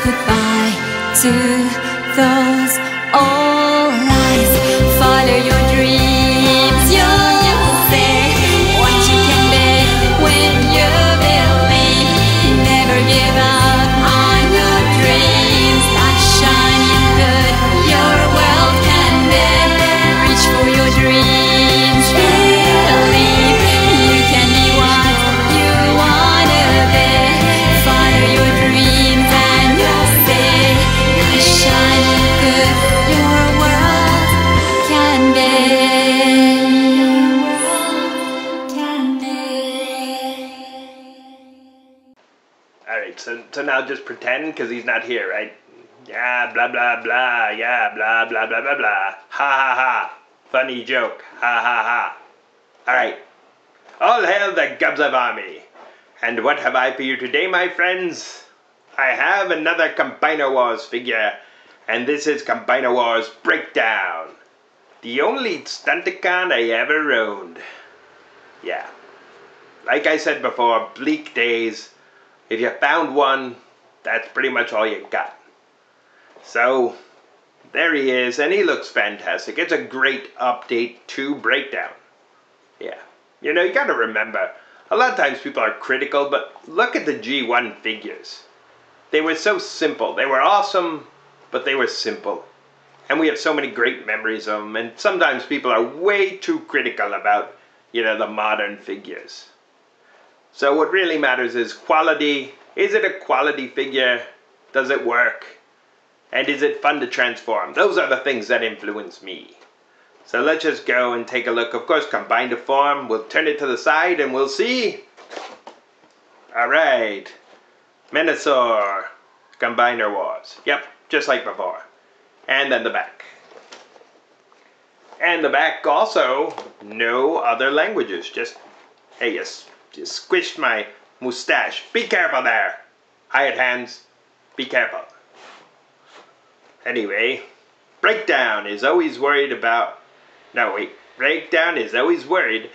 goodbye to those old lies. Follow your dreams, you'll see what you can be when you believe. Never give up on your dreams. Like shining good, your world can be. Reach for your dreams, believe you can be what you wanna be. Follow your dreams and you'll see. Like shining good, your world can be. Alright, so now just pretend, because he's not here, right? Yeah, blah blah blah, yeah, blah blah blah blah blah. Ha ha ha. Funny joke. Ha ha ha. Alright. All hail the Gubzlef army. And what have I for you today, my friends? I have another Combiner Wars figure. And this is Combiner Wars Breakdown. The only Stunticon I ever owned. Yeah. Like I said before, bleak days. If you found one, that's pretty much all you got. So, there he is, and he looks fantastic. It's a great update to Breakdown. Yeah. You know, you gotta remember, a lot of times people are critical, but look at the G1 figures. They were so simple. They were awesome, but they were simple. And we have so many great memories of them, and sometimes people are way too critical about, you know, the modern figures. So what really matters is quality. Is it a quality figure? Does it work? And is it fun to transform? Those are the things that influence me. So let's just go and take a look. Of course, combine to form. We'll turn it to the side and we'll see. Alright. Menasor. Combiner Wars. Yep, just like before. And then the back. And the back also, no other languages. Just, hey, yes. Just squished my mustache. Be careful there. Hired hands. Be careful. Anyway, Breakdown is always worried about... No, wait. Breakdown is always worried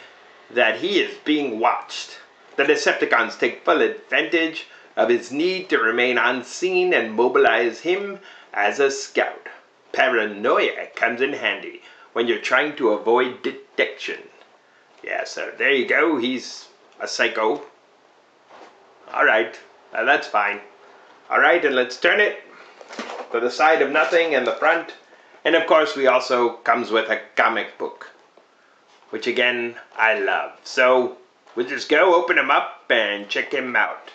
that he is being watched. The Decepticons take full advantage of his need to remain unseen and mobilize him as a scout. Paranoia comes in handy when you're trying to avoid detection. Yeah, so there you go. He's a psycho. Alright, that's fine. Alright, and let's turn it to the side of nothing and the front. And of course we also comes with a comic book, which again, I love. So, we'll just go open him up and check him out.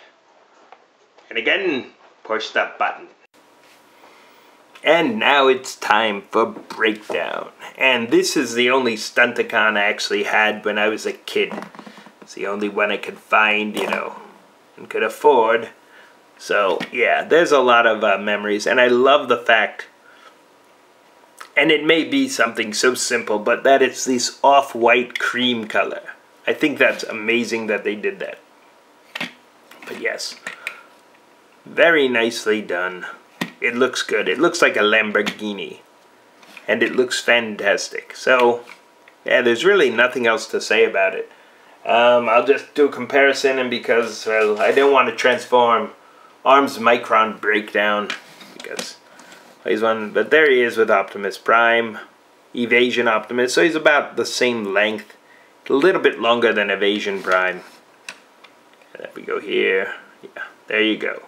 And again, push the button. And now it's time for Breakdown. And this is the only Stunticon I actually had when I was a kid. It's the only one I could find, you know, and could afford. So, yeah, there's a lot of memories. And I love the fact, and it may be something so simple, but that it's this off-white cream color. I think that's amazing that they did that. But yes, very nicely done. It looks good. It looks like a Lamborghini. And it looks fantastic. So, yeah, there's really nothing else to say about it. I'll just do a comparison, and because, well, I don't want to transform Arms Micron Breakdown, because he's one, but there he is with Optimus Prime, Evasion Optimus, so he's about the same length, a little bit longer than Evasion Prime. And there we go here, yeah, there you go.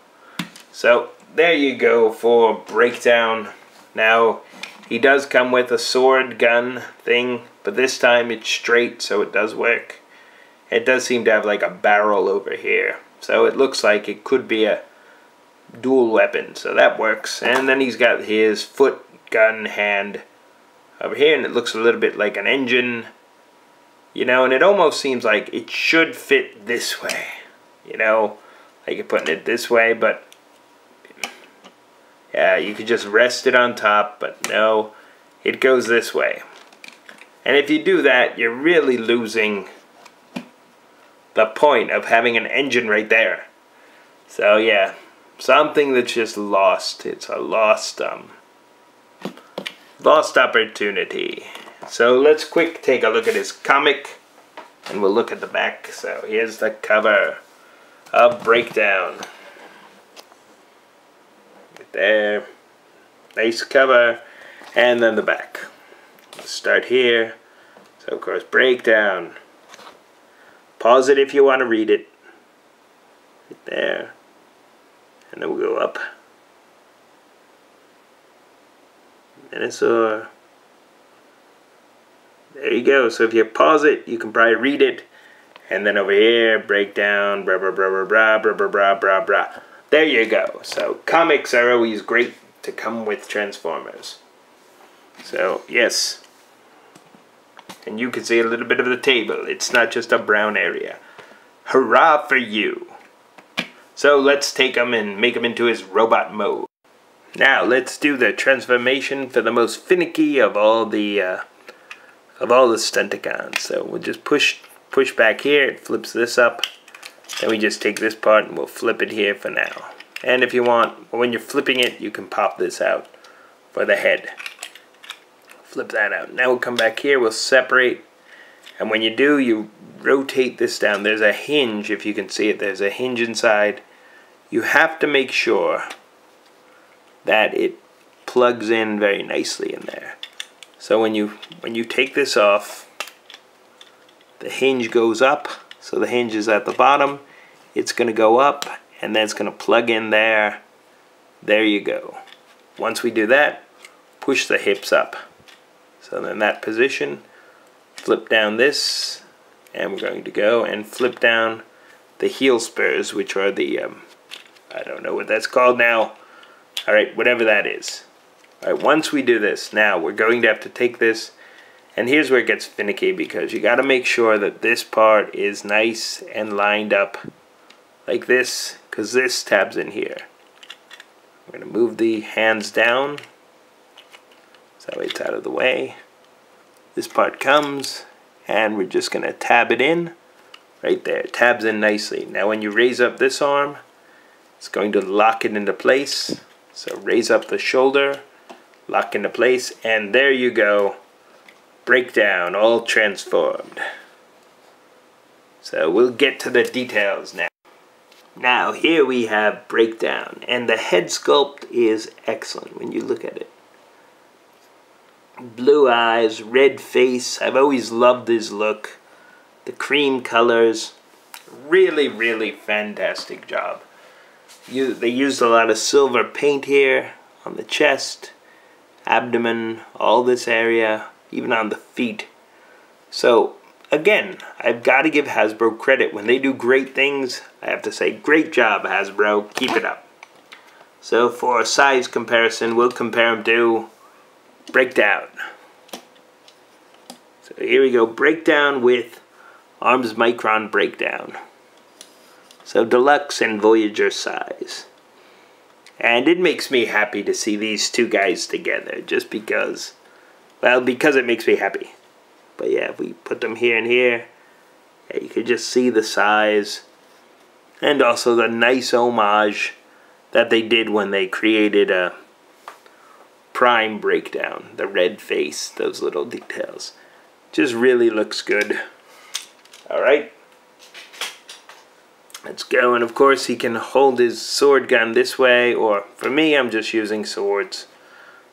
So, there you go for Breakdown. Now, he does come with a sword gun thing, but this time it's straight, so it does work. It does seem to have like a barrel over here. So it looks like it could be a dual weapon. So that works. And then he's got his foot gun hand over here. And it looks a little bit like an engine. You know, and it almost seems like it should fit this way. You know, like you're putting it this way. But yeah, you could just rest it on top. But no, it goes this way. And if you do that, you're really losing the point of having an engine right there. So yeah, something that's just lost. It's a lost opportunity. So let's quick take a look at his comic, and we'll look at the back. So here's the cover of Breakdown. there. Nice cover. And then the back. Let's start here. So of course, breakdown. Pause it if you want to read it. Right there. And then we'll go up. Menasor. There you go. So if you pause it, you can probably read it. And then over here, breakdown, blah, blah, blah, blah, blah, blah, blah, blah, blah, blah. There you go. So comics are always great to come with Transformers. So, yes. And you can see a little bit of the table. It's not just a brown area. Hurrah for you. So let's take him and make him into his robot mode. Now let's do the transformation for the most finicky of all the Stunticons. So we'll just push back here. It flips this up. Then we just take this part and we'll flip it here for now. And if you want, when you're flipping it, you can pop this out for the head. Flip that out. Now we'll come back here. We'll separate. And when you do, you rotate this down. There's a hinge, if you can see it. There's a hinge inside. You have to make sure that it plugs in very nicely in there. So when you take this off, the hinge goes up. So the hinge is at the bottom. It's going to go up, and then it's going to plug in there. There you go. Once we do that, push the hips up. So in that position, flip down this, and we're going to go and flip down the heel spurs, which are the, I don't know what that's called now. Alright, whatever that is. Alright, once we do this, now we're going to have to take this, and here's where it gets finicky, because you got to make sure that this part is nice and lined up like this, because this tabs in here. We're going to move the hands down, so that way it's out of the way. This part comes, and we're just going to tab it in right there. It tabs in nicely. Now when you raise up this arm, it's going to lock it into place. So raise up the shoulder, lock into place, and there you go. Breakdown, all transformed. So we'll get to the details now. Now here we have breakdown, and the head sculpt is excellent when you look at it. Blue eyes, red face. I've always loved his look. The cream colors. Really, really fantastic job. They used a lot of silver paint here on the chest, abdomen, all this area, even on the feet. So again, I've got to give Hasbro credit. When they do great things, I have to say, great job, Hasbro. Keep it up. So for a size comparison, we'll compare them to Breakdown. So here we go, Breakdown with Arms Micron Breakdown. So Deluxe and Voyager size. And it makes me happy to see these two guys together, just because, well, because it makes me happy. But yeah, if we put them here and here, yeah, you could just see the size, and also the nice homage that they did when they created a Prime Breakdown, the red face, those little details. Just really looks good. Alright. Let's go, and of course he can hold his sword gun this way, or for me I'm just using swords.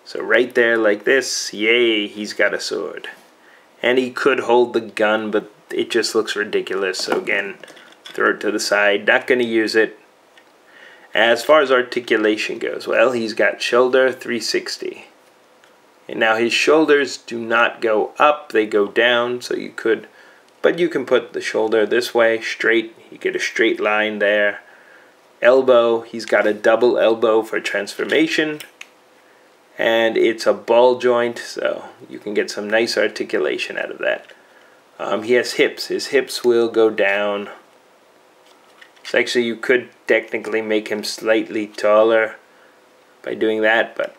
So right there like this, yay, he's got a sword. And he could hold the gun, but it just looks ridiculous, so again, throw it to the side, not going to use it. As far as articulation goes, well, he's got shoulder 360. And now his shoulders do not go up, they go down, so you could, but you can put the shoulder this way, straight, you get a straight line there. Elbow, he's got a double elbow for transformation. And it's a ball joint, so you can get some nice articulation out of that. He has hips. His hips will go down. So actually you could technically make him slightly taller by doing that, but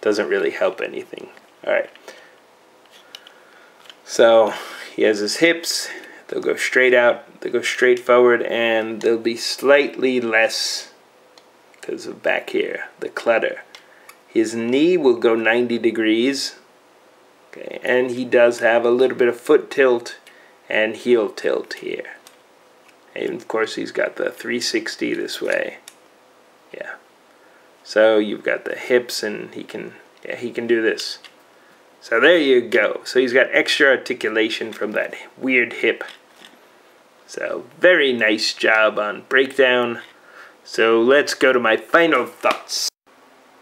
doesn't really help anything. Alright. So he has his hips. They'll go straight out. They'll go straight forward, and they'll be slightly less because of back here, the clutter. His knee will go 90 degrees. Okay, and he does have a little bit of foot tilt and heel tilt here. And of course he's got the 360 this way. Yeah. So you've got the hips, and he can do this. So there you go. So he's got extra articulation from that weird hip. So very nice job on breakdown. So let's go to my final thoughts.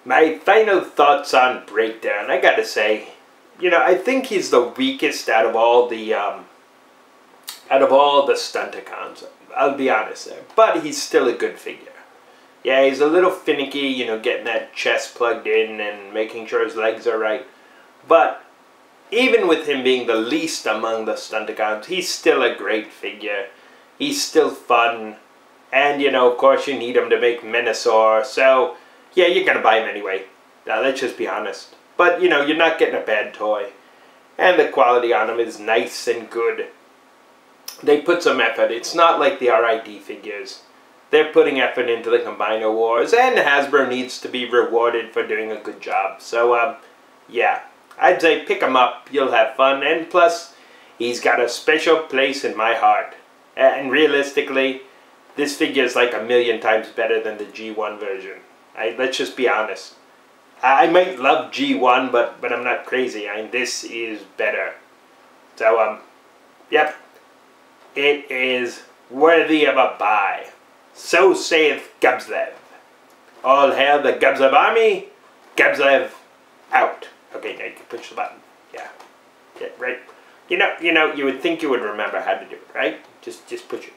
My final thoughts on breakdown. I gotta say, I think he's the weakest out of all the Stunticons. I'll be honest there. But he's still a good figure. Yeah, he's a little finicky, getting that chest plugged in and making sure his legs are right. But even with him being the least among the Stunticons, he's still a great figure. He's still fun. And, of course you need him to make Menasor. So, yeah, you're going to buy him anyway. Now, let's just be honest. But, you're not getting a bad toy. And the quality on him is nice and good. They put some effort. It's not like the RID figures. They're putting effort into the Combiner Wars. And Hasbro needs to be rewarded for doing a good job. So, yeah. I'd say pick him up. You'll have fun. And plus, he's got a special place in my heart. And realistically, this figure is like 1,000,000 times better than the G1 version. Let's just be honest. I might love G1, but I'm not crazy. This is better. So, yep. It is worthy of a buy. So saith Gubzlef. All hail the Gubzlef army. Gubzlef out. Okay, now you can push the button. Yeah, right. You would think you would remember how to do it, right? Just push it.